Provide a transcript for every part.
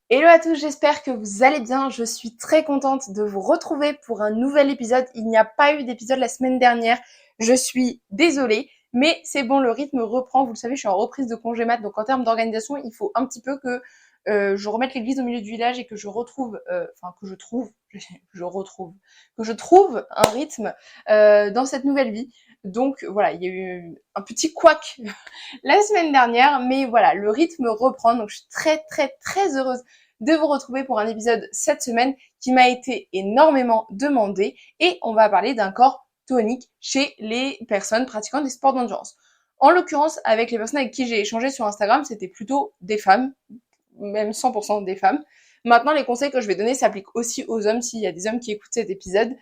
Hello à tous, j'espère que vous allez bien. Je suis très contente de vous retrouver pour un nouvel épisode. Il n'y a pas eu d'épisode la semaine dernière. Je suis désolée, mais c'est bon, le rythme reprend. Vous le savez, je suis en reprise de congé mat, donc en termes d'organisation, il faut un petit peu que je remette l'église au milieu du village et que je retrouve, que je trouve un rythme dans cette nouvelle vie. Donc voilà, il y a eu un petit couac la semaine dernière, mais voilà, le rythme reprend, donc je suis très heureuse de vous retrouver pour un épisode cette semaine qui m'a été énormément demandé et on va parler d'un corps tonique chez les personnes pratiquant des sports d'endurance. En l'occurrence, avec les personnes avec qui j'ai échangé sur Instagram, c'était plutôt des femmes, même 100% des femmes. Maintenant, les conseils que je vais donner s'appliquent aussi aux hommes, s'il y a des hommes qui écoutent cet épisode.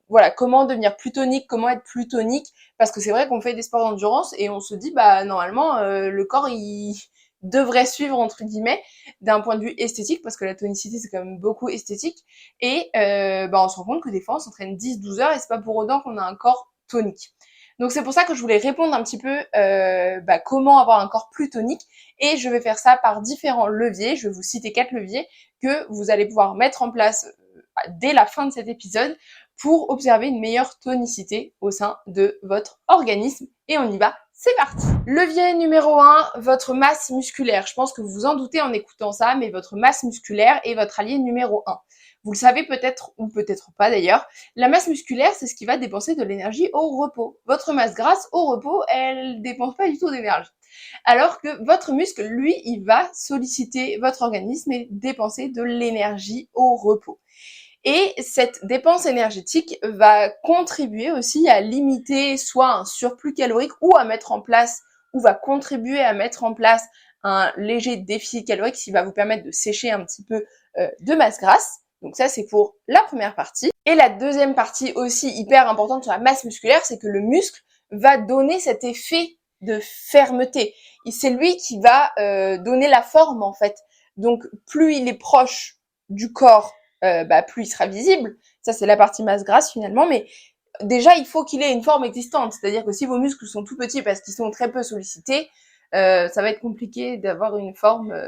Voilà, comment devenir plus tonique, comment être plus tonique, parce que c'est vrai qu'on fait des sports d'endurance et on se dit, bah normalement, le corps, il devrait suivre, entre guillemets, d'un point de vue esthétique, parce que la tonicité, c'est quand même beaucoup esthétique, et on se rend compte que des fois, on s'entraîne 10-12 heures et c'est pas pour autant qu'on a un corps tonique. Donc c'est pour ça que je voulais répondre un petit peu comment avoir un corps plus tonique, et je vais faire ça par différents leviers. Je vais vous citer 4 leviers que vous allez pouvoir mettre en place dès la fin de cet épisode pour observer une meilleure tonicité au sein de votre organisme. Et on y va, c'est parti. Levier numéro 1, votre masse musculaire. Je pense que vous vous en doutez en écoutant ça, mais votre masse musculaire est votre allié numéro 1. Vous le savez peut-être ou peut-être pas d'ailleurs, la masse musculaire, c'est ce qui va dépenser de l'énergie au repos. Votre masse grasse au repos, elle dépense pas du tout d'énergie. Alors que votre muscle, lui, il va solliciter votre organisme et dépenser de l'énergie au repos. Et cette dépense énergétique va contribuer aussi à limiter soit un surplus calorique ou à mettre en place, ou va contribuer à mettre en place un léger déficit calorique qui va vous permettre de sécher un petit peu de masse grasse. Donc ça, c'est pour la première partie. Et la deuxième partie aussi hyper importante sur la masse musculaire, c'est que le muscle va donner cet effet de fermeté. Et c'est lui qui va donner la forme en fait. Donc plus il est proche du corps, plus il sera visible. Ça, c'est la partie masse grasse finalement, mais déjà, il faut qu'il ait une forme existante. C'est-à-dire que si vos muscles sont tout petits parce qu'ils sont très peu sollicités, ça va être compliqué d'avoir une forme,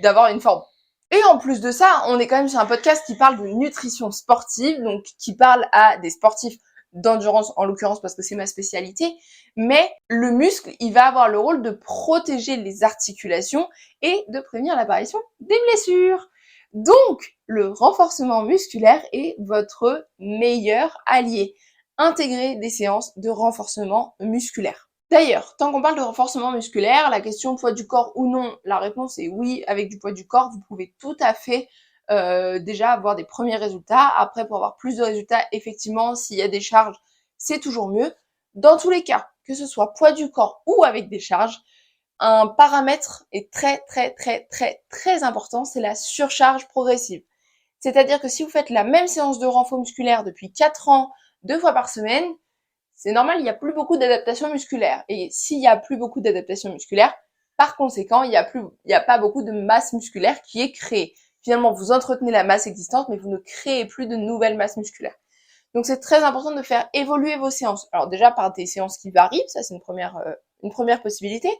d'avoir une forme. Et en plus de ça, on est quand même sur un podcast qui parle de nutrition sportive, donc qui parle à des sportifs d'endurance en l'occurrence parce que c'est ma spécialité, mais le muscle, il va avoir le rôle de protéger les articulations et de prévenir l'apparition des blessures. Donc, le renforcement musculaire est votre meilleur allié. Intégrez des séances de renforcement musculaire. D'ailleurs, tant qu'on parle de renforcement musculaire, la question poids du corps ou non, la réponse est oui, avec du poids du corps, vous pouvez tout à fait déjà avoir des premiers résultats. Après, pour avoir plus de résultats, effectivement, s'il y a des charges, c'est toujours mieux. Dans tous les cas, que ce soit poids du corps ou avec des charges, un paramètre est très important, c'est la surcharge progressive. C'est-à-dire que si vous faites la même séance de renfort musculaire depuis 4 ans, 2 fois par semaine, c'est normal, il n'y a plus beaucoup d'adaptation musculaire. Et s'il n'y a plus beaucoup d'adaptation musculaire, par conséquent, il n'y a pas beaucoup de masse musculaire qui est créée. Finalement, vous entretenez la masse existante, mais vous ne créez plus de nouvelles masses musculaires. Donc c'est très important de faire évoluer vos séances. Alors déjà par des séances qui varient, ça c'est une première possibilité.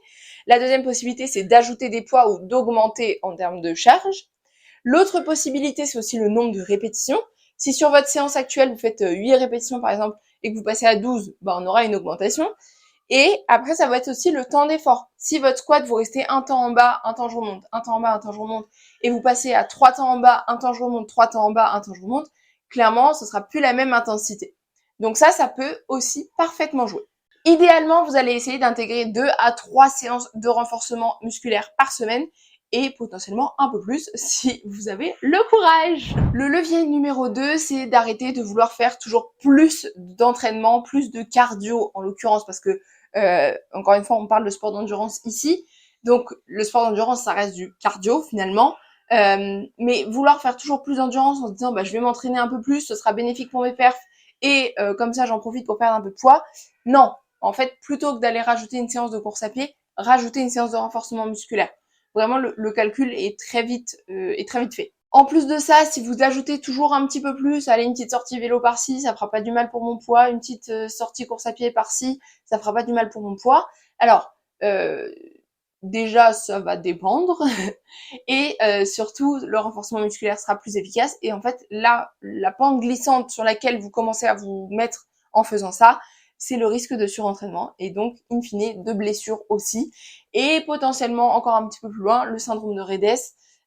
La deuxième possibilité, c'est d'ajouter des poids ou d'augmenter en termes de charge. L'autre possibilité, c'est aussi le nombre de répétitions. Si sur votre séance actuelle, vous faites 8 répétitions par exemple et que vous passez à 12, on aura une augmentation. Et après, ça va être aussi le temps d'effort. Si votre squat, vous restez un temps en bas, un temps je remonte, un temps en bas, un temps je remonte, et vous passez à 3 temps en bas, un temps je remonte, 3 temps en bas, un temps je remonte, clairement, ce sera plus la même intensité. Donc ça peut aussi parfaitement jouer. Idéalement, vous allez essayer d'intégrer 2 à 3 séances de renforcement musculaire par semaine et potentiellement un peu plus si vous avez le courage. Le levier numéro 2, c'est d'arrêter de vouloir faire toujours plus d'entraînement, plus de cardio en l'occurrence parce que encore une fois, on parle de sport d'endurance ici. Donc le sport d'endurance, ça reste du cardio finalement. Mais vouloir faire toujours plus d'endurance en se disant je vais m'entraîner un peu plus, ce sera bénéfique pour mes perfs et comme ça j'en profite pour perdre un peu de poids. Non, en fait, plutôt que d'aller rajouter une séance de course à pied, rajouter une séance de renforcement musculaire. Vraiment, le calcul est très vite fait. En plus de ça, si vous ajoutez toujours un petit peu plus, allez, une petite sortie vélo par-ci, ça fera pas du mal pour mon poids, une petite sortie course à pied par-ci, ça fera pas du mal pour mon poids. Alors, déjà, ça va dépendre. Et surtout, le renforcement musculaire sera plus efficace. Et en fait, là, la pente glissante sur laquelle vous commencez à vous mettre en faisant ça, c'est le risque de surentraînement et donc, in fine, de blessures aussi. Et potentiellement, encore un petit peu plus loin, le syndrome de Redes.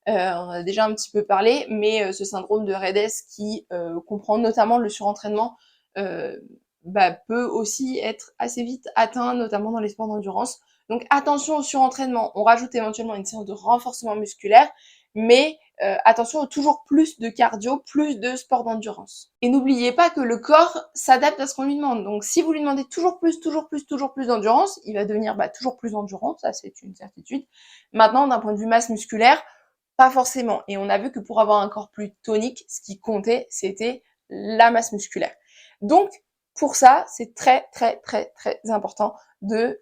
On en a déjà un petit peu parlé, mais ce syndrome de Redes qui comprend notamment le surentraînement euh, peut aussi être assez vite atteint, notamment dans les sports d'endurance. Donc attention au surentraînement, on rajoute éventuellement une séance de renforcement musculaire, mais attention au toujours plus de cardio, plus de sport d'endurance. Et n'oubliez pas que le corps s'adapte à ce qu'on lui demande. Donc si vous lui demandez toujours plus, toujours plus, toujours plus d'endurance, il va devenir toujours plus endurant, ça c'est une certitude. Maintenant, d'un point de vue masse musculaire, pas forcément. Et on a vu que pour avoir un corps plus tonique, ce qui comptait, c'était la masse musculaire. Donc pour ça, c'est très très très très important de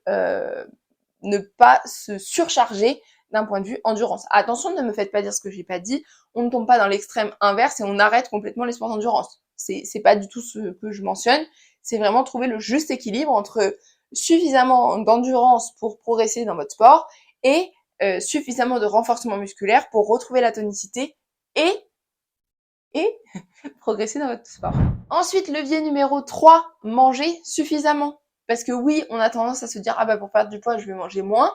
ne pas se surcharger d'un point de vue endurance. Attention, ne me faites pas dire ce que j'ai pas dit, on ne tombe pas dans l'extrême inverse et on arrête complètement les sports d'endurance. C'est pas du tout ce que je mentionne, c'est vraiment trouver le juste équilibre entre suffisamment d'endurance pour progresser dans votre sport et suffisamment de renforcement musculaire pour retrouver la tonicité et progresser dans votre sport. Ensuite, levier numéro 3, manger suffisamment. Parce que oui, on a tendance à se dire, pour perdre du poids, je vais manger moins.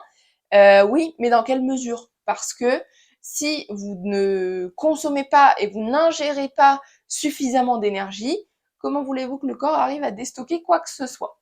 Oui, mais dans quelle mesure? Parce que si vous ne consommez pas et vous n'ingérez pas suffisamment d'énergie, comment voulez-vous que le corps arrive à déstocker quoi que ce soit?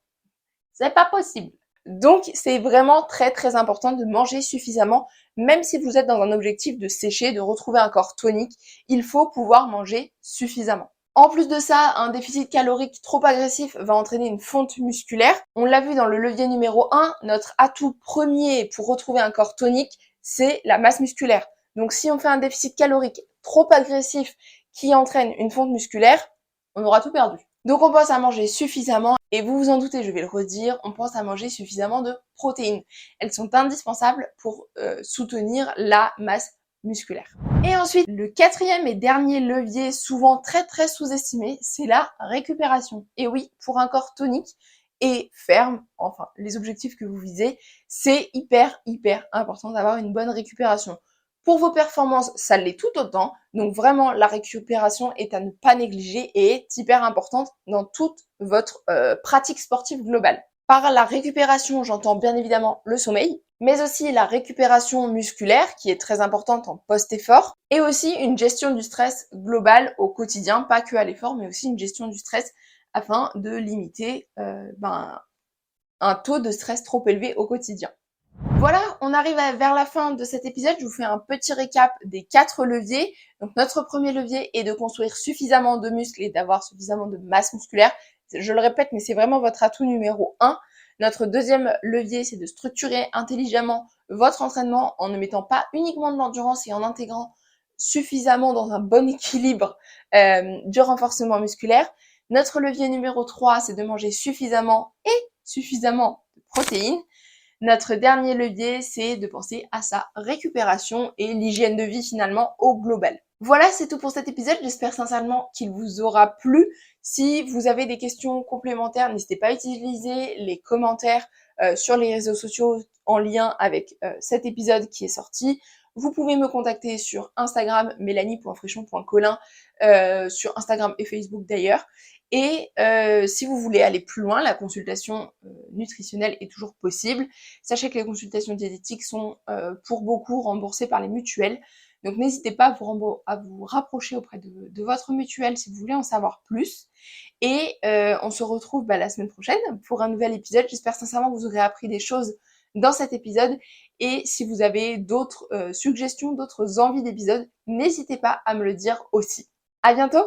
C'est pas possible. Donc, c'est vraiment très très important de manger suffisamment, même si vous êtes dans un objectif de sécher, de retrouver un corps tonique, il faut pouvoir manger suffisamment. En plus de ça, un déficit calorique trop agressif va entraîner une fonte musculaire. On l'a vu dans le levier numéro 1, notre atout premier pour retrouver un corps tonique, c'est la masse musculaire. Donc si on fait un déficit calorique trop agressif qui entraîne une fonte musculaire, on aura tout perdu. Donc on pense à manger suffisamment, et vous vous en doutez, je vais le redire, on pense à manger suffisamment de protéines. Elles sont indispensables pour soutenir la masse musculaire. Et ensuite, le quatrième et dernier levier, souvent très très sous-estimé, c'est la récupération. Et oui, pour un corps tonique et ferme, enfin les objectifs que vous visez, c'est hyper important d'avoir une bonne récupération. Pour vos performances, ça l'est tout autant. Donc vraiment, la récupération est à ne pas négliger et est hyper importante dans toute votre pratique sportive globale. Par la récupération, j'entends bien évidemment le sommeil, mais aussi la récupération musculaire qui est très importante en post-effort, et aussi une gestion du stress global au quotidien, pas que à l'effort, mais aussi une gestion du stress afin de limiter un taux de stress trop élevé au quotidien. Voilà, on arrive vers la fin de cet épisode. Je vous fais un petit récap des 4 leviers. Donc notre premier levier est de construire suffisamment de muscles et d'avoir suffisamment de masse musculaire. Je le répète, mais c'est vraiment votre atout numéro 1. Notre deuxième levier, c'est de structurer intelligemment votre entraînement en ne mettant pas uniquement de l'endurance et en intégrant suffisamment dans un bon équilibre du renforcement musculaire. Notre levier numéro 3, c'est de manger suffisamment de protéines. Notre dernier levier, c'est de penser à sa récupération et l'hygiène de vie finalement au global. Voilà, c'est tout pour cet épisode. J'espère sincèrement qu'il vous aura plu. Si vous avez des questions complémentaires, n'hésitez pas à utiliser les commentaires sur les réseaux sociaux en lien avec cet épisode qui est sorti. Vous pouvez me contacter sur Instagram, mélanie.frichon.colin, sur Instagram et Facebook d'ailleurs. Et si vous voulez aller plus loin, la consultation nutritionnelle est toujours possible. Sachez que les consultations diététiques sont pour beaucoup remboursées par les mutuelles. Donc n'hésitez pas à vous rapprocher auprès de votre mutuelle si vous voulez en savoir plus. Et on se retrouve la semaine prochaine pour un nouvel épisode. J'espère sincèrement que vous aurez appris des choses dans cet épisode. Et si vous avez d'autres suggestions, d'autres envies d'épisodes, n'hésitez pas à me le dire aussi. À bientôt!